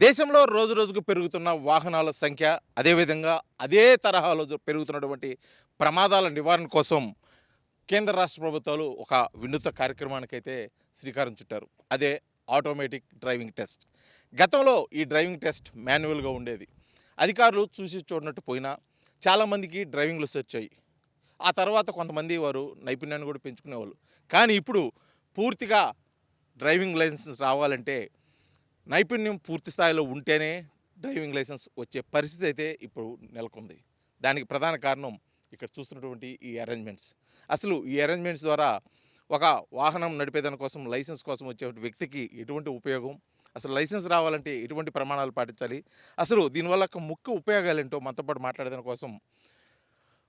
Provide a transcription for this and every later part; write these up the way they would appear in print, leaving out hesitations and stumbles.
దేశంలో రోజు రోజుకు పెరుగుతున్న వాహనాల సంఖ్య, అదేవిధంగా అదే తరహాలో పెరుగుతున్నటువంటి ప్రమాదాల నివారణ కోసం కేంద్ర రాష్ట్ర ప్రభుత్వాలు ఒక వినూత్న కార్యక్రమానికైతే శ్రీకారం చుట్టారు. అదే ఆటోమేటిక్ డ్రైవింగ్ టెస్ట్. గతంలో ఈ డ్రైవింగ్ టెస్ట్ మాన్యువల్గా ఉండేది. అధికారులు చూసి చూడనట్టు పోయినా చాలామందికి డ్రైవింగ్లు వచ్చాయి. ఆ తర్వాత కొంతమంది వారు నైపుణ్యాన్ని కూడా పెంచుకునేవాళ్ళు. కానీ ఇప్పుడు పూర్తిగా డ్రైవింగ్ లైసెన్స్ రావాలంటే నైపుణ్యం పూర్తి స్థాయిలో ఉంటేనే డ్రైవింగ్ లైసెన్స్ వచ్చే పరిస్థితి అయితే ఇప్పుడు నెలకొంది. దానికి ప్రధాన కారణం ఇక్కడ చూస్తున్నటువంటి ఈ అరేంజ్మెంట్స్. అసలు ఈ అరేంజ్మెంట్స్ ద్వారా ఒక వాహనం నడిపేదాని కోసం లైసెన్స్ కోసం వచ్చే వ్యక్తికి ఎటువంటి ఉపయోగం, అసలు లైసెన్స్ రావాలంటే ఎటువంటి ప్రమాణాలు పాటించాలి, అసలు దీనివల్ల ముఖ్య ఉపయోగాలు ఏంటో మనతో పాటు మాట్లాడేదాని కోసం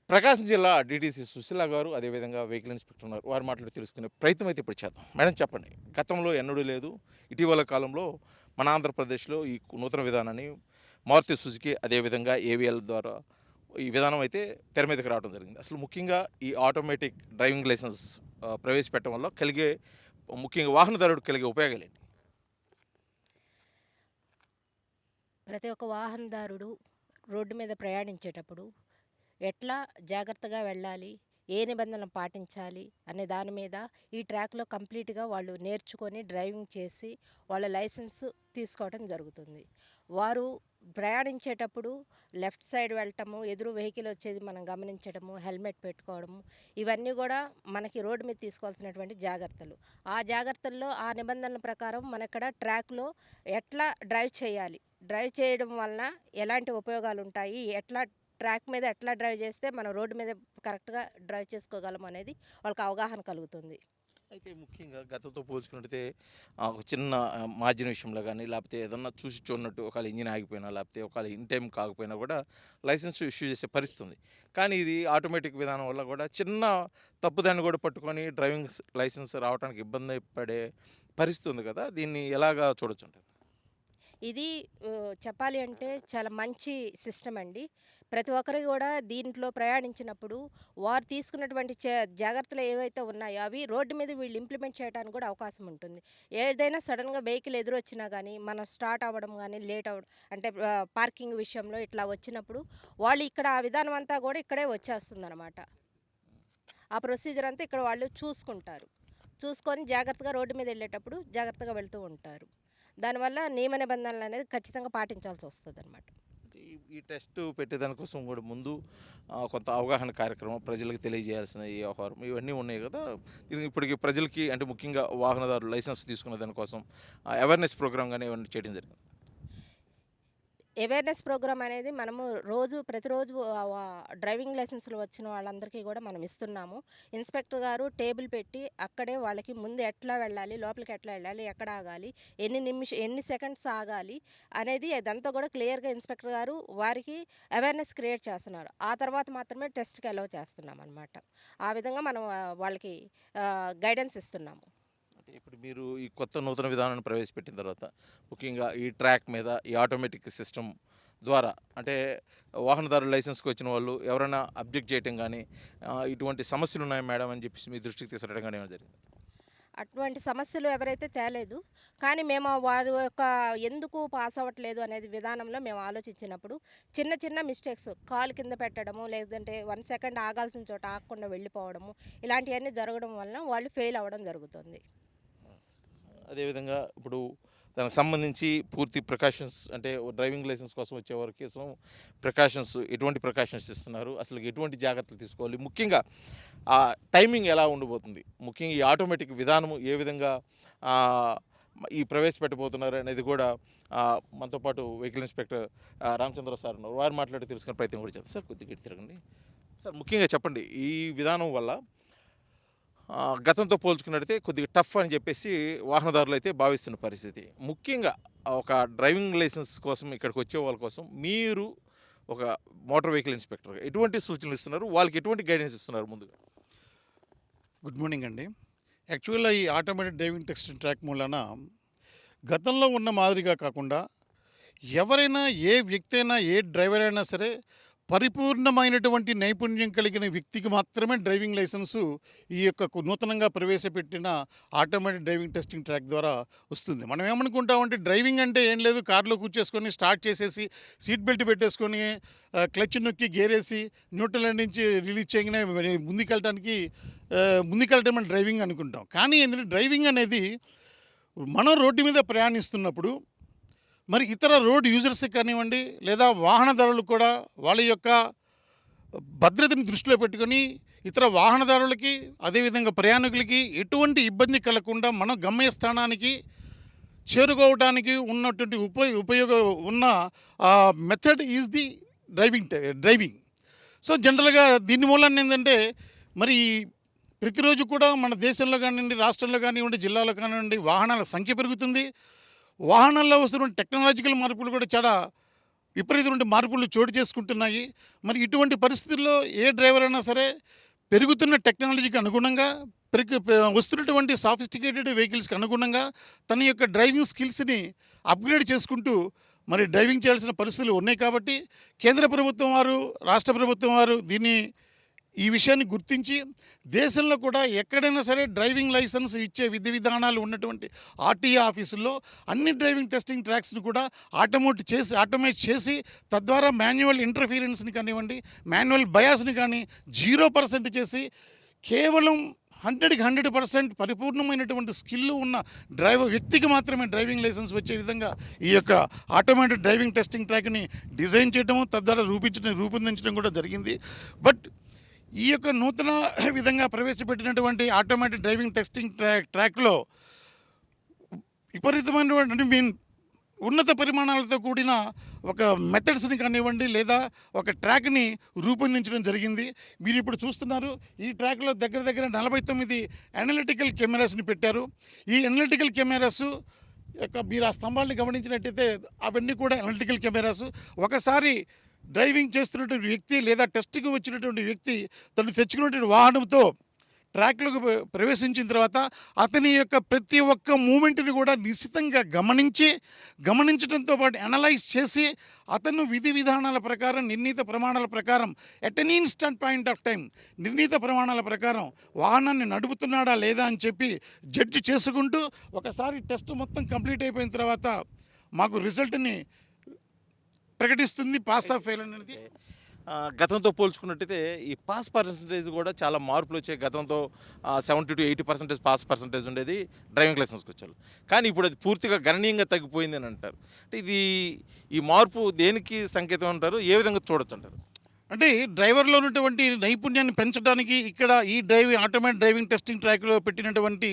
ప్రకాశం జిల్లా డీటీసీ సుశీల గారు, అదేవిధంగా వెహికల్ ఇన్స్పెక్టర్ ఉన్నారు. వారి మాటలు తెలుసుకునే ప్రయత్నం అయితే ఇప్పుడు చేద్దాం. మేడం చెప్పండి, గతంలో ఎన్నడూ లేదు, ఇటీవల కాలంలో మన ఆంధ్రప్రదేశ్లో ఈ నూతన విధానాన్ని మారుతి సుజుకి అదేవిధంగా ఏవిఎల్ ద్వారా ఈ విధానం అయితే తెర మీదకి రావడం జరిగింది. అసలు ముఖ్యంగా ఈ ఆటోమేటిక్ డ్రైవింగ్ లైసెన్స్ ప్రవేశపెట్టడం వల్ల కలిగే ముఖ్యంగా వాహనదారుడు కలిగే ఉపయోగాలేంటి? ప్రతి ఒక్క వాహనదారుడు రోడ్డు మీద ప్రయాణించేటప్పుడు ఎట్లా జాగ్రత్తగా వెళ్ళాలి, ఏ నిబంధనలు పాటించాలి అనే దాని మీద ఈ ట్రాక్‌లో కంప్లీట్‌గా వాళ్ళు నేర్చుకొని డ్రైవింగ్ చేసి వాళ్ళ లైసెన్స్ తీసుకోవడం జరుగుతుంది. వారు ప్రయాణించేటప్పుడు లెఫ్ట్ సైడ్ వెళ్ళటము, ఎదురు వెహికల్ వచ్చేది మనం గమనించడము, హెల్మెట్ పెట్టుకోవడము, ఇవన్నీ గూడా మనకి రోడ్డు మీద తీసుకోవాల్సినటువంటి జాగ్రత్తలు. ఆ జాగ్రత్తల్లో ఆ నిబంధనల ప్రకారం మనక్కడ ట్రాక్‌లో ఎట్లా డ్రైవ్ చేయాలి, డ్రైవ్ చేయడం వలన ఎలాంటి ఉపయోగాలుంటాయి, ఎట్లా ట్రాక్ మీద ఎట్లా డ్రైవ్ చేస్తే మనం రోడ్డు మీద కరెక్ట్‌గా డ్రైవ్ చేసుకోగలం అనేది వాళ్ళకి అవగాహన కలుగుతుంది. అయితే ముఖ్యంగా గతంతో పోల్చుకున్నట్టయితే ఒక చిన్న మార్జిన్ విషయంలో కానీ, లేకపోతే ఏదన్నా చూసి చూడనట్టు ఒకవేళ ఇంజిన్ ఆగిపోయినా, లేకపోతే ఒకవేళ ఇన్ టైం కాకపోయినా కూడా లైసెన్స్ ఇష్యూ చేసే పరిస్థితి ఉంది. కానీ ఇది ఆటోమేటిక్ విధానం వల్ల కూడా చిన్న తప్పుదాన్ని కూడా పట్టుకొని డ్రైవింగ్ లైసెన్స్ రావడానికి ఇబ్బంది పడే పరిస్థితి ఉంది కదా! దీన్ని ఎలాగా చూడొచ్చంటారు? ఇది చెప్పాలి అంటే చాలా మంచి సిస్టమ్ అండి. ప్రతి ఒక్కరు గూడా దీంట్లో ప్రయాణించినప్పుడు వారు తీసుకున్నటువంటి జాగ్రత్తలు ఏవైతే ఉన్నాయో అవి రోడ్డు మీద వీళ్ళు ఇంప్లిమెంట్ చేయడానికి కూడా అవకాశం ఉంటుంది. ఏదైనా సడెన్‌గా వెహికల్ ఎదురొచ్చినా గానీ, మనం స్టార్ట్ అవ్వడం గానీ, లేట్ అవ్వడం అంటే పార్కింగ్ విషయంలో ఇట్లా వచ్చినప్పుడు వాళ్ళు ఇక్కడ ఆ విధానం అంతా గూడా ఇక్కడే వచ్చేస్తుందనమాట. ఆ ప్రొసీజర్ అంతా ఇక్కడ వాళ్ళు చూసుకుంటారు. చూసుకొని జాగ్రత్తగా రోడ్డు మీద ఎళ్ళేటప్పుడు జాగ్రత్తగా వెళ్తూ ఉంటారు. దానివల్ల నియమ నిబంధనలనేది ఖచ్చితంగా పాటించాల్సొస్తదనమాట. అంటే ఈ టెస్ట్ పెట్టేదానికోసం కూడా ముందు కొంత అవగాహన కార్యక్రమం ప్రజలకు తెలియజేయాల్సిన ఈ వ్యవహారం ఇవన్నీ ఉన్నాయి కదా! దీనికి ఇప్పటికి ప్రజలకి అంటే ముఖ్యంగా వాహనదారులు లైసెన్స్ తీసుకునే దానికోసం అవేర్‌నెస్ ప్రోగ్రామ్ గాని ఏమన్నా చేయడం జరిగిందా? అవేర్‌నెస్ ప్రోగ్రామ్ అనేది మనము ప్రతిరోజు డ్రైవింగ్ లైసెన్స్‌లు వచ్చిన వాళ్ళందరికీ గూడా మనం ఇస్తున్నాము. ఇన్స్‌పెక్టర్ గారు టేబుల్ పెట్టి అక్కడే వాళ్ళకి ముందు ఎట్లా వెళ్ళాలి, లోపలికి ఎట్లా వెళ్ళాలి, ఎక్కడ ఆగాలి, ఎన్ని సెకండ్స్ ఆగాలి అనేది అదంతా గూడా క్లియర్‌గా ఇన్స్‌పెక్టర్ గారు వారికి అవేర్‌నెస్ క్రియేట్ చేస్తున్నారు. ఆ తర్వాత మాత్రమే టెస్ట్‌కి అలౌ చేస్తున్నామనమాట. ఆ విధంగా మనం వాళ్ళకి గైడెన్స్ ఇస్తున్నాము. అంటే ఇప్పుడు మీరు ఈ కొత్త నూతన విధానాన్ని ప్రవేశపెట్టిన తర్వాత ముఖ్యంగా ఈ ట్రాక్ మీద ఈ ఆటోమేటిక్ సిస్టమ్ ద్వారా అంటే వాహనదారుల లైసెన్స్‌కి వచ్చిన వాళ్ళు ఎవరైనా అబ్జెక్ట్ చేయటం గానీ, ఇటువంటి సమస్యలు ఉన్నాయి మేడం అని చెప్పేసి మీ దృష్టికి తీసుకురావడం గానీ ఏమైనా జరిగిందా? అటువంటి సమస్యలు ఎవరైతే తేలేదు. కానీ మేము వారి యొక్క ఎందుకు పాస్ అవ్వట్లేదు అనేది విధానంలో మేము ఆలోచించినప్పుడు చిన్న చిన్న మిస్టేక్స్ కాలు కింద పెట్టడము, లేదంటే 1 సెకండ్ ఆగాల్సిన చోట ఆగకుండా వెళ్ళిపోవడము, ఇలాంటియన్నీ జరగడం వలన వాళ్ళు ఫెయిల్ అవ్వడం జరుగుతుంది. అదేవిధంగా ఇప్పుడు దానికి సంబంధించి పూర్తి ప్రికాషన్స్ అంటే డ్రైవింగ్ లైసెన్స్ కోసం వచ్చేవారి కోసం ప్రికాషన్స్ ఎటువంటి ప్రికాషన్స్ ఇస్తున్నారు? అసలు ఎటువంటి జాగ్రత్తలు తీసుకోవాలి? ముఖ్యంగా టైమింగ్ ఎలా ఉండబోతుంది? ముఖ్యంగా ఈ ఆటోమేటిక్ విధానము ఏ విధంగా ఆహ్, ఈ ప్రవేశపెట్టబోతున్నారు అనేది కూడా మనతో పాటు వెహికల్ ఇన్స్‌పెక్టర్ రామచంద్ర సార్ ఉన్నారు. వారు మాట్లాడి తెలుసుకునే ప్రయత్నం కూడా చేద్దాం. సార్ కొద్దిగా ఇటు తిరగండి. సార్ ముఖ్యంగా చెప్పండి, ఈ విధానం వల్ల గతంతో పోల్చుకున్నట్టయితే కొద్దిగా టఫ్ అని చెప్పేసి వాహనదారులైతే భావిస్తున్న పరిస్థితి. ముఖ్యంగా ఒక డ్రైవింగ్ లైసెన్స్ కోసం ఇక్కడికి వచ్చే వాళ్ళ కోసం మీరు ఒక మోటార్ వెహికల్ ఇన్స్‌పెక్టర్‌గా ఎటువంటి సూచనలు ఇస్తున్నారు? వాళ్ళకి ఎటువంటి గైడెన్స్ ఇస్తున్నారు ముందుగా? గుడ్ మార్నింగ్ అండి. యాక్చువల్‌గా ఈ ఆటోమేటెడ్ డ్రైవింగ్ టెస్ట్ ట్రాక్ మూలన గతంలో ఉన్న మాదిరిగా కాకుండా ఎవరైనా ఏ వ్యక్తి అయినా ఏ డ్రైవర్ అయినా సరే పరిపూర్ణమైనటువంటి నైపుణ్యం కలిగిన వ్యక్తికి మాత్రమే డ్రైవింగ్ లైసెన్సు ఈ యొక్క నూతనంగా ప్రవేశపెట్టిన ఆటోమేటిక్ డ్రైవింగ్ టెస్టింగ్ ట్రాక్ ద్వారా వస్తుంది. మనం ఏమనుకుంటామంటే డ్రైవింగ్ అంటే ఏం లేదు, కారులో కూర్చేసుకొని స్టార్ట్ చేసేసి సీట్ బెల్ట్ పెట్టేసుకొని క్లచ్ నొక్కి గేరేసి న్యూట్రల్ నుంచి రిలీజ్ చేయగానే ముందుకెళ్ళటం డ్రైవింగ్ అనుకుంటాం. కానీ ఏంటంటే డ్రైవింగ్ అనేది మనం రోడ్డు మీద ప్రయాణిస్తున్నప్పుడు మరి ఇతర రోడ్ యూజర్స్కి కానివ్వండి, లేదా వాహనదారులు కూడా వాళ్ళ యొక్క భద్రతను దృష్టిలో పెట్టుకొని ఇతర వాహనదారులకి అదేవిధంగా ప్రయాణికులకి ఎటువంటి ఇబ్బంది కలగకుండా మనం గమ్యస్థానానికి చేరుకోవడానికి ఉన్నటువంటి ఉపయోగం ఉన్న method is the driving. So జనరల్గా దీని మూలాన్ని ఏంటంటే మరి ప్రతిరోజు కూడా మన దేశంలో కానివ్వండి, రాష్ట్రంలో కానివ్వండి, జిల్లాలో కానివ్వండి వాహనాల సంఖ్య పెరుగుతుంది. వాహనాల్లో వస్తున్న టెక్నాలజికల్ మార్పులు కూడా చాలా విపరీతమైన మార్పులు చోటు చేసుకుంటున్నాయి. మరి ఇటువంటి పరిస్థితుల్లో ఏ డ్రైవర్ అయినా సరే పెరుగుతున్న టెక్నాలజీకి అనుగుణంగా వస్తున్నటువంటి సాఫిస్టికేటెడ్ వెహికల్స్కి అనుగుణంగా తన యొక్క డ్రైవింగ్ స్కిల్స్ని అప్గ్రేడ్ చేసుకుంటూ మరి డ్రైవింగ్ చేయాల్సిన పరిస్థితులు ఉన్నాయి. కాబట్టి కేంద్ర ప్రభుత్వం వారు, రాష్ట్ర ప్రభుత్వం వారు ఈ విషయాన్ని గుర్తించి దేశంలో కూడా ఎక్కడైనా సరే డ్రైవింగ్ లైసెన్స్ ఇచ్చే విధి విధానాలు ఉన్నటువంటి ఆర్టీఏ ఆఫీసుల్లో అన్ని డ్రైవింగ్ టెస్టింగ్ ట్రాక్స్ని కూడా ఆటోమేట్ చేసి తద్వారా మాన్యువల్ ఇంటర్ఫీరెన్స్ని కానివ్వండి, మాన్యువల్ బయాస్ని కానీ 0% చేసి కేవలం 100% పరిపూర్ణమైనటువంటి స్కిల్ ఉన్న వ్యక్తికి మాత్రమే డ్రైవింగ్ లైసెన్స్ వచ్చే విధంగా ఈ యొక్క ఆటోమేటిక్ డ్రైవింగ్ టెస్టింగ్ ట్రాక్ని డిజైన్ చేయడము తద్వారా రూపొందించడం కూడా జరిగింది. బట్ ఈ యొక్క నూతన విధంగా ప్రవేశపెట్టినటువంటి ఆటోమేటిక్ డ్రైవింగ్ టెస్టింగ్ ట్రాక్లో విపరీతమైనటువంటి ఉన్నత పరిమాణాలతో కూడిన ఒక మెథడ్స్ని కానివ్వండి లేదా ఒక ట్రాక్ని రూపొందించడం జరిగింది. మీరు ఇప్పుడు చూస్తున్నారు ఈ ట్రాక్లో దగ్గర 49 అనలిటికల్ కెమెరాస్ని పెట్టారు. ఈ అనలిటికల్ కెమెరాస్ మీరు ఆ స్తంభాలని గమనించినట్టయితే అవన్నీ కూడా అనలిటికల్ కెమెరాస్. ఒకసారి డ్రైవింగ్ చేస్తున్నటువంటి వ్యక్తి లేదా టెస్ట్కి వచ్చినటువంటి వ్యక్తి తను తెచ్చుకున్నటువంటి వాహనంతో ట్రాక్లోకి ప్రవేశించిన తర్వాత అతని యొక్క ప్రతి ఒక్క మూమెంట్ని కూడా నిశ్చితంగా గమనించడంతో పాటు అనలైజ్ చేసి అతను విధి విధానాల ప్రకారం నిర్ణీత ప్రమాణాల ప్రకారం at an instant point of time నిర్ణీత ప్రమాణాల ప్రకారం వాహనాన్ని నడుపుతున్నాడా లేదా అని చెప్పి జడ్జి చేసుకుంటూ ఒకసారి టెస్ట్ మొత్తం కంప్లీట్ అయిపోయిన తర్వాత మాకు రిజల్ట్ని ప్రకటిస్తుంది, పాస్ ఆఫ్ ఫెయిల్ అనేది. గతంతో పోల్చుకున్నట్టయితే ఈ పాస్ పర్సంటేజ్ కూడా చాలా మార్పులు వచ్చాయి. గతంతో 70 to 80% పాస్ పర్సంటేజ్ ఉండేది డ్రైవింగ్ లైసెన్స్కి వచ్చారు. కానీ ఇప్పుడు అది పూర్తిగా గణనీయంగా తగ్గిపోయింది అని అంటారు. అంటే ఈ మార్పు దేనికి సంకేతం అంటారు, ఏ విధంగా చూడొచ్చు అంటారు? అంటే డ్రైవర్లో ఉన్నటువంటి నైపుణ్యాన్ని పెంచడానికి ఇక్కడ ఈ ఆటోమేటిక్ డ్రైవింగ్ టెస్టింగ్ ట్రాక్లో పెట్టినటువంటి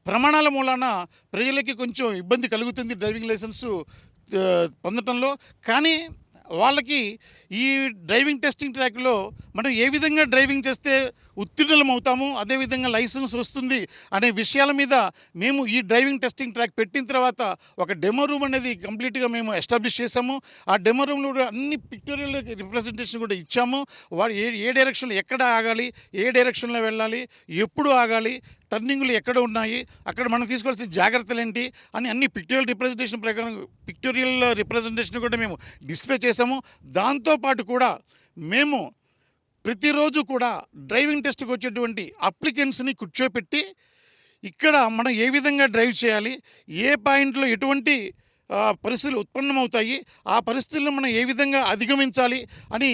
ప్రమాణాల మూలాన ప్రజలకి కొంచెం ఇబ్బంది కలుగుతుంది డ్రైవింగ్ లైసెన్సు పొందటంలో. కానీ వాళ్ళకి ఈ డ్రైవింగ్ టెస్టింగ్ ట్రాక్లో మనం ఏ విధంగా డ్రైవింగ్ చేస్తే ఉత్తీర్ణులం అవుతాము, అదేవిధంగా లైసెన్స్ వస్తుంది అనే విషయాల మీద మేము ఈ డ్రైవింగ్ టెస్టింగ్ ట్రాక్ పెట్టిన తర్వాత ఒక డెమో రూమ్ అనేది కంప్లీట్గా మేము ఎస్టాబ్లిష్ చేసాము. ఆ డెమో రూమ్లో కూడా అన్ని పిక్టోరియల్ రిప్రజెంటేషన్ కూడా ఇచ్చాము. వాడు ఏ డైరెక్షన్లో ఎక్కడ ఆగాలి, ఏ డైరెక్షన్లో వెళ్ళాలి, ఎప్పుడు ఆగాలి, టర్నింగ్లు ఎక్కడ ఉన్నాయి, అక్కడ మనం తీసుకోవాల్సిన జాగ్రత్తలు ఏంటి అని అన్ని పిక్టోరియల్ రిప్రజెంటేషన్ కూడా మేము డిస్ప్లే చేసాము. దాంతోపాటు కూడా మేము ప్రతిరోజు కూడా డ్రైవింగ్ టెస్ట్కి వచ్చేటువంటి అప్లికెంట్స్ని కూర్చోపెట్టి ఇక్కడ మనం ఏ విధంగా డ్రైవ్ చేయాలి, ఏ పాయింట్లో ఎటువంటి పరిస్థితులు ఉత్పన్నమవుతాయి, ఆ పరిస్థితులను మనం ఏ విధంగా అధిగమించాలి అని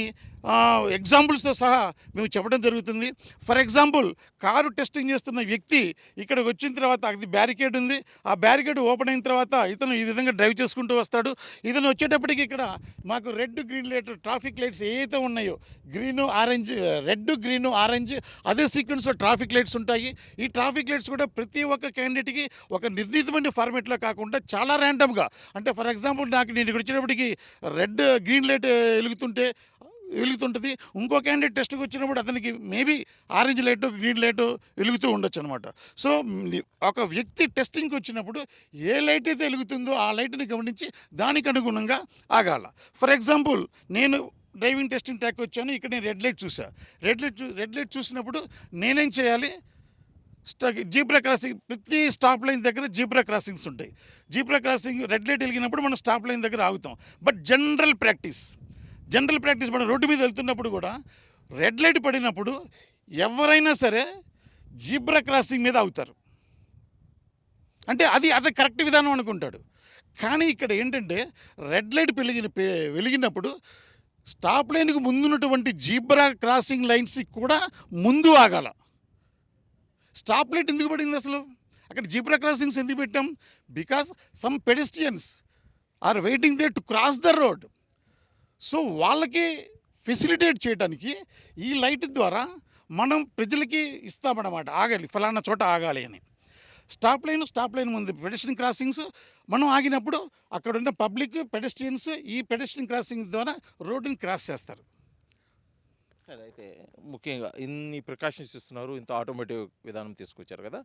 ఎగ్జాంపుల్స్తో సహా మేము చెప్పడం జరుగుతుంది. ఫర్ ఎగ్జాంపుల్ కారు టెస్టింగ్ చేస్తున్న వ్యక్తి ఇక్కడికి వచ్చిన తర్వాత అది బ్యారికేడ్ ఉంది, ఆ బ్యారికేడ్ ఓపెన్ అయిన తర్వాత ఇతను ఈ విధంగా డ్రైవ్ చేసుకుంటూ వస్తాడు. ఇతను వచ్చేటప్పటికి ఇక్కడ మాకు red green light traffic lights ఏవైతే ఉన్నాయో రెడ్ గ్రీన్ ఆరెంజ్ అదే సీక్వెన్స్లో ట్రాఫిక్ లైట్స్ ఉంటాయి. ఈ ట్రాఫిక్ లైట్స్ కూడా ప్రతి ఒక్క క్యాండిడేట్కి ఒక నిర్ణీతమైన ఫార్మేట్లో కాకుండా చాలా ర్యాండమ్గా, అంటే ఫర్ ఎగ్జాంపుల్ నేను ఇక్కడ వచ్చేటప్పటికి రెడ్ గ్రీన్ లైట్ వెలుగుతుంటుంది, ఇంకో క్యాండిడేట్ టెస్ట్కి వచ్చినప్పుడు అతనికి maybe orange light green light వెలుగుతూ ఉండొచ్చు అనమాట. సో ఒక వ్యక్తి టెస్టింగ్కి వచ్చినప్పుడు ఏ లైట్ అయితే వెలుగుతుందో ఆ లైట్ని గమనించి దానికి అనుగుణంగా ఆగాల. ఫర్ ఎగ్జాంపుల్ నేను డ్రైవింగ్ టెస్టింగ్ ట్రాక్ వచ్చాను, ఇక్కడ నేను రెడ్ లైట్ చూసా. రెడ్ లైట్ చూసినప్పుడు నేనేం చేయాలి, జీబ్రా క్రాసింగ్ ప్రతి స్టాప్ లైన్ దగ్గర జీబ్రా క్రాసింగ్స్ ఉంటాయి. జీబ్రా క్రాసింగ్ రెడ్ లైట్ వెలిగినప్పుడు మనం స్టాప్ లైన్ దగ్గర ఆగుతాం. బట్ జనరల్ జనరల్ ప్రాక్టీస్ మనం రోడ్డు మీద వెళ్తున్నప్పుడు కూడా రెడ్ లైట్ పడినప్పుడు ఎవరైనా సరే జీబ్రా క్రాసింగ్ మీద అవుతారు. అంటే అది కరెక్ట్ విధానం అనుకుంటాడు. కానీ ఇక్కడ ఏంటంటే రెడ్ లైట్ వెలిగినప్పుడు స్టాప్ లైన్కి ముందున్నటువంటి జీబ్రా క్రాసింగ్ లైన్స్కి కూడా ముందు ఆగాల. స్టాప్ లైట్ ఎందుకు పడింది అసలు? అక్కడ జీబ్రా క్రాసింగ్స్ ఎందుకు పెట్టాం? Because some pedestrians are waiting they to cross the road. So వాళ్ళకి ఫెసిలిటేట్ చేయడానికి ఈ లైట్ ద్వారా మనం ప్రజలకి ఇస్తామన్నమాట, ఆగాలి, ఫలానా చోట ఆగాలి అని. స్టాప్ లైన్ ముందు పెడెస్ట్రియన్ క్రాసింగ్స్ మనం ఆగినప్పుడు అక్కడ ఉన్న పబ్లిక్ పెడెస్ట్రియన్స్ ఈ పెడెస్ట్రియన్ క్రాసింగ్ ద్వారా రోడ్డుని క్రాస్ చేస్తారు. సరే, అయితే ముఖ్యంగా ఇన్ని ప్రికాషన్స్ ఇస్తున్నారు, ఇంత ఆటోమేటివ్ విధానం తీసుకొచ్చారు కదా.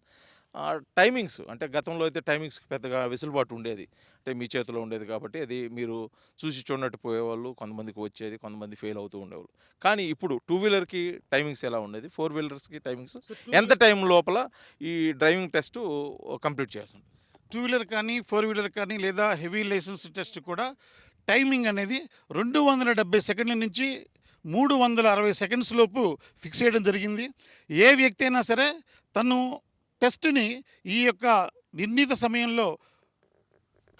టైమింగ్స్ అంటే గతంలో అయితే టైమింగ్స్కి పెద్దగా వెసులుబాటు ఉండేది, అంటే మీ చేతిలో ఉండేది కాబట్టి అది మీరు చూసి చూడనట్టు పోయేవాళ్ళు, కొంతమందికి వచ్చేది, కొంతమంది ఫెయిల్ అవుతూ ఉండేవాళ్ళు. కానీ ఇప్పుడు 2 వీలర్కి టైమింగ్స్ ఎలా ఉండేది, 4 వీలర్స్కి టైమింగ్స్ ఎంత టైం లోపల ఈ డ్రైవింగ్ టెస్ట్ కంప్లీట్ చేయాల్సి ఉంటుంది? 2 వీలర్ కానీ 4 వీలర్ కానీ లేదా హెవీ లైసెన్స్ టెస్ట్ కూడా టైమింగ్ అనేది 270 సెకండ్ల నుంచి 360 సెకండ్స్ లోపు ఫిక్స్ చేయడం జరిగింది. ఏ వ్యక్తి అయినా సరే తను టెస్ట్ని ఈ యొక్క నిర్ణీత సమయంలో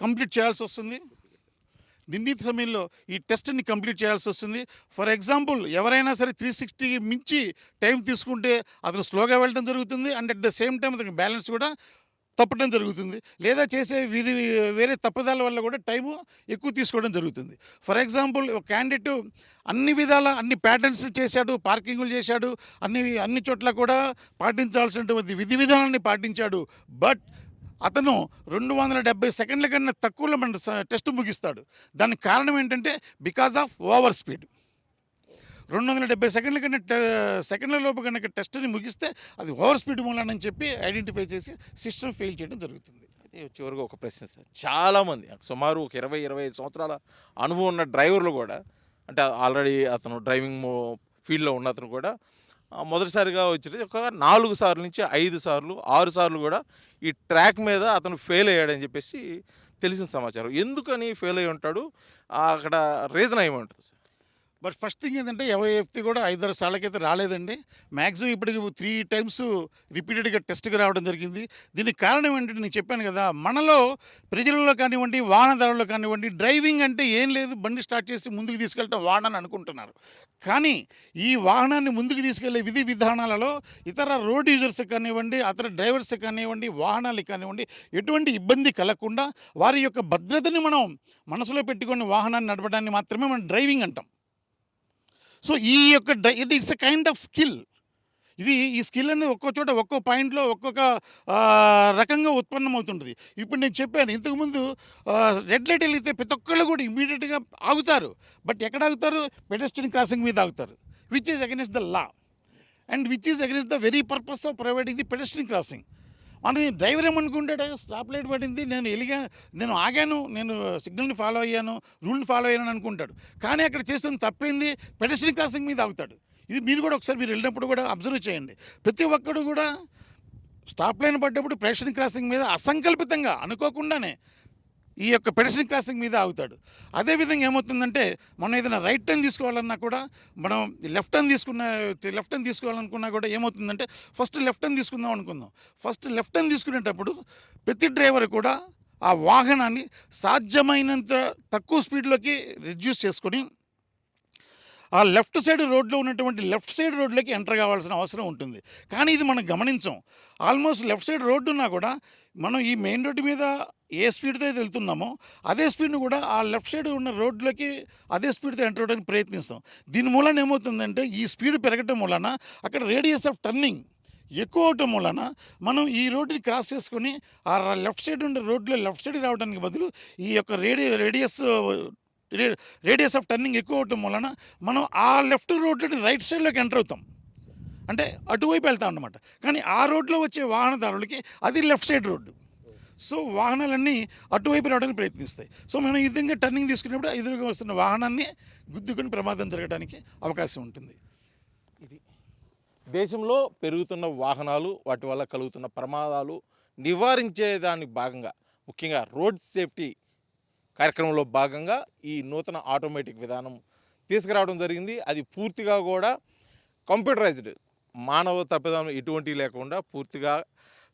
కంప్లీట్ చేయాల్సి వస్తుంది. నిర్ణీత సమయంలో ఈ టెస్ట్ని కంప్లీట్ చేయాల్సి వస్తుంది. ఫర్ ఎగ్జాంపుల్ ఎవరైనా సరే 360 మించి టైం తీసుకుంటే అతను స్లోగా వెళ్ళడం జరుగుతుంది, and at the same time అతనికి బ్యాలెన్స్ కూడా తప్పడం జరుగుతుంది. లేదా చేసే వేరే తప్పుదాల వల్ల కూడా టైము ఎక్కువ తీసుకోవడం జరుగుతుంది. ఫర్ ఎగ్జాంపుల్ ఒక క్యాండిడేట్ అన్ని విధాల అన్ని ప్యాటర్న్స్ చేశాడు, పార్కింగ్లు చేశాడు, అన్ని చోట్ల కూడా పాటించాల్సినటువంటి విధి విధానాన్ని పాటించాడు. బట్ అతను 270 సెకండ్ల కన్నా తక్కువలో మన టెస్ట్ ముగిస్తాడు. దానికి కారణం ఏంటంటే బికాజ్ ఆఫ్ ఓవర్ స్పీడ్. 270 సెకండ్ల కన్నా సెకండ్ల లోపు కనుక టెస్ట్ని ముగిస్తే అది ఓవర్ స్పీడ్ మూలనని చెప్పి ఐడెంటిఫై చేసి సిస్టమ్ ఫెయిల్ చేయడం జరుగుతుంది. అయితే చివరిగా ఒక ప్రశ్న సార్, చాలామంది సుమారు ఒక 20-25 సంవత్సరాల అనుభవం ఉన్న డ్రైవర్లు కూడా, అంటే ఆల్రెడీ అతను డ్రైవింగ్ ఫీల్డ్లో ఉన్న అతను కూడా మొదటిసారిగా వచ్చి ఒక 4 సార్లు నుంచి 5 సార్లు 6 సార్లు కూడా ఈ ట్రాక్ మీద అతను ఫెయిల్ అయ్యాడని చెప్పేసి తెలిసిన సమాచారం. ఎందుకని ఫెయిల్ అయ్యి ఉంటాడు, అక్కడ రీజన్ ఏమంటుంది సార్? బట్ ఫస్ట్ థింగ్ ఏంటంటే ఎవరి వ్యక్తి కూడా 5-6 సార్లకైతే రాలేదండి. మ్యాక్సిమం ఇప్పటికి 3 టైమ్స్ రిపీటెడ్గా టెస్ట్కి రావడం జరిగింది. దీనికి కారణం ఏంటంటే నేను చెప్పాను కదా, మనలో ప్రజలలో కానివ్వండి, వాహనదారుల్లో కానివ్వండి, డ్రైవింగ్ అంటే ఏం లేదు, బండి స్టార్ట్ చేసి ముందుకు తీసుకెళ్తాం వాహనాన్ని అనుకుంటున్నారు. కానీ ఈ వాహనాన్ని ముందుకు తీసుకెళ్లే విధి విధానాలలో ఇతర రోడ్ యూజర్స్ కానివ్వండి, అతర డ్రైవర్స్ కానివ్వండి, వాహనాలకు కానివ్వండి ఎటువంటి ఇబ్బంది కలగకుండా వారి యొక్క భద్రతని మనం మనసులో పెట్టుకొని వాహనాన్ని నడపడాన్ని మాత్రమే మనం డ్రైవింగ్ అంటాం. సో ఈ యొక్క it's a kind of skill. ఈ స్కిల్ అనేది ఒక్కో చోట ఒక్కో పాయింట్లో ఒక్కొక్క రకంగా ఉత్పన్నమవుతుంటుంది. ఇప్పుడు నేను చెప్పాను ఇంతకుముందు రెడ్ లైట్ వెళ్తే ప్రతి ఒక్కళ్ళు కూడా ఇమీడియట్గా ఆగుతారు. బట్ ఎక్కడ ఆగుతారు? పెడెస్ట్రియన్ క్రాసింగ్ మీద ఆగుతారు, which is against the law and which is against the very purpose of providing the pedestrian crossing. అంటే డ్రైవర్ ఏమనుకుంటాడు, స్టాప్ లైట్ పడింది, నేను ఆగాను, నేను సిగ్నల్ని ఫాలో అయ్యాను, రూల్ని ఫాలో అయ్యాను అనుకుంటాడు. కానీ అక్కడ చేస్తున్న తప్పేంది, పెడెస్ట్రియన్ క్రాసింగ్ మీద ఆగుతాడు. ఇది మీరు కూడా ఒకసారి మీరు వెళ్ళినప్పుడు కూడా అబ్జర్వ్ చేయండి. ప్రతి ఒక్కడు కూడా స్టాప్ లైన్ పడ్డప్పుడు పెడెస్ట్రియన్ క్రాసింగ్ మీద అసంకల్పితంగా అనుకోకుండానే ఈ యొక్క పెడెస్ట్రియన్ క్రాసింగ్ మీద ఆగుతాడు. అదేవిధంగా ఏమవుతుందంటే మనం ఏదైనా రైట్ టర్న్ తీసుకోవాలన్నా కూడా, మనం లెఫ్ట్ టర్న్ తీసుకోవాలనుకున్నా కూడా ఏమవుతుందంటే ఫస్ట్ లెఫ్ట్ టర్న్ తీసుకుందాం అనుకుందాం. ఫస్ట్ లెఫ్ట్ టర్న్ తీసుకునేటప్పుడు ప్రతి డ్రైవర్ కూడా ఆ వాహనాన్ని సాధ్యమైనంత తక్కువ స్పీడ్లోకి రిడ్యూస్ చేసుకొని ఆ లెఫ్ట్ సైడ్ రోడ్లో ఉన్నటువంటి లెఫ్ట్ సైడ్ రోడ్లోకి ఎంటర్ కావాల్సిన అవసరం ఉంటుంది. కానీ ఇది మనం గమనించాం. ఆల్మోస్ట్ లెఫ్ట్ సైడ్ రోడ్డు ఉన్నా కూడా మనం ఈ మెయిన్ రోడ్డు మీద ఏ స్పీడ్తో అయితే వెళ్తున్నామో అదే స్పీడ్ని కూడా ఆ లెఫ్ట్ సైడ్ ఉన్న రోడ్లోకి అదే స్పీడ్తో ఎంటర్ అవ్వడానికి ప్రయత్నిస్తాం. దీని మూలన ఏమవుతుందంటే ఈ స్పీడ్ పెరగటం వలన అక్కడ రేడియస్ ఆఫ్ టర్నింగ్ ఎక్కువ అవటం వలన మనం ఈ రోడ్డుని క్రాస్ చేసుకొని ఆ లెఫ్ట్ సైడ్ ఉండే రోడ్లో లెఫ్ట్ సైడ్ రావడానికి బదులు ఈ యొక్క రేడియస్ ఆఫ్ టర్నింగ్ ఎక్కువ అవటం వలన మనం ఆ లెఫ్ట్ రోడ్లోని రైట్ సైడ్లోకి ఎంటర్ అవుతాం, అంటే అటువైపు వెళ్తాం అన్నమాట. కానీ ఆ రోడ్లో వచ్చే వాహనదారులకి అది లెఫ్ట్ సైడ్ రోడ్డు. సో వాహనాలన్నీ అటువైపు రావడానికి ప్రయత్నిస్తాయి. సో మనం ఈ విధంగా టర్నింగ్ తీసుకున్నప్పుడు ఎదురుగా వస్తున్న వాహనాన్ని గుద్దుకొని ప్రమాదం జరగడానికి అవకాశం ఉంటుంది. ఇది దేశంలో పెరుగుతున్న వాహనాలు, వాటి వల్ల కలుగుతున్న ప్రమాదాలు నివారించేదానికి భాగంగా, ముఖ్యంగా రోడ్ సేఫ్టీ కార్యక్రమంలో భాగంగా ఈ నూతన ఆటోమేటిక్ విధానం తీసుకురావడం జరిగింది. అది పూర్తిగా కూడా కంప్యూటరైజ్డ్, మానవ తప్పిదం ఎటువంటివి లేకుండా పూర్తిగా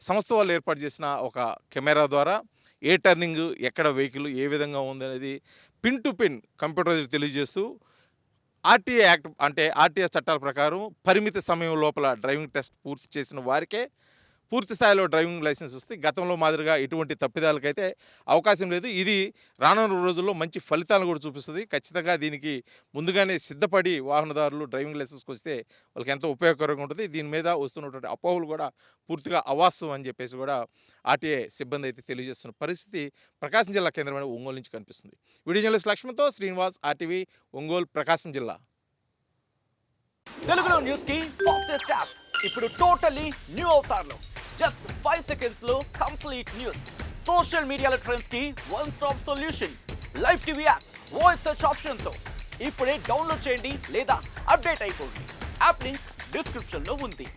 సంస్థ వాళ్ళు ఏర్పాటు చేసిన ఒక కెమెరా ద్వారా ఏ టర్నింగ్, ఎక్కడ వెహికల్ ఏ విధంగా ఉందనేది పిన్ టు పిన్ కంప్యూటరైజ్ తెలియజేస్తూ ఆర్టీఏ యాక్ట్ అంటే ఆర్టీఏ చట్టాల ప్రకారం పరిమిత సమయం లోపల డ్రైవింగ్ టెస్ట్ పూర్తి చేసిన వారికే పూర్తి స్థాయిలో డ్రైవింగ్ లైసెన్స్ వస్తుంది. గతంలో మాదిరిగా ఎటువంటి తప్పిదాలకైతే అవకాశం లేదు. ఇది రానున్న రోజుల్లో మంచి ఫలితాలను కూడా చూపిస్తుంది. ఖచ్చితంగా దీనికి ముందుగానే సిద్ధపడి వాహనదారులు డ్రైవింగ్ లైసెన్స్కి వస్తే వాళ్ళకి ఎంతో ఉపయోగకరంగా ఉంటుంది. దీని మీద వస్తున్నటువంటి అపోహలు కూడా పూర్తిగా అవాస్తవం అని చెప్పేసి కూడా ఆర్టీఏ సిబ్బంది అయితే తెలియజేస్తున్న పరిస్థితి ప్రకాశం జిల్లా కేంద్రమైన ఒంగోలు నుంచి కనిపిస్తుంది. వీడియో జర్నలిస్ట్ లక్ష్మణ్తో శ్రీనివాస్, ఆర్టీవీ, ఒంగోలు, ప్రకాశం జిల్లా. తెలుగులో న్యూస్ కి ఫాస్టెస్ట్ యాప్ ఇప్పుడు టోటల్లీ న్యూ అవతార్లో జస్ట్ 5 seconds లో కంప్లీట్ న్యూస్. సోషల్ మీడియాలో ట్రెండ్స్ కి one stop solution. Live TV app voice search option తో ఇప్పుడే డౌన్లోడ్ చేయండి లేదా అప్డేట్ అయిపోండి. యాప్ లింక్ డిస్క్రిప్షన్ లో ఉంది.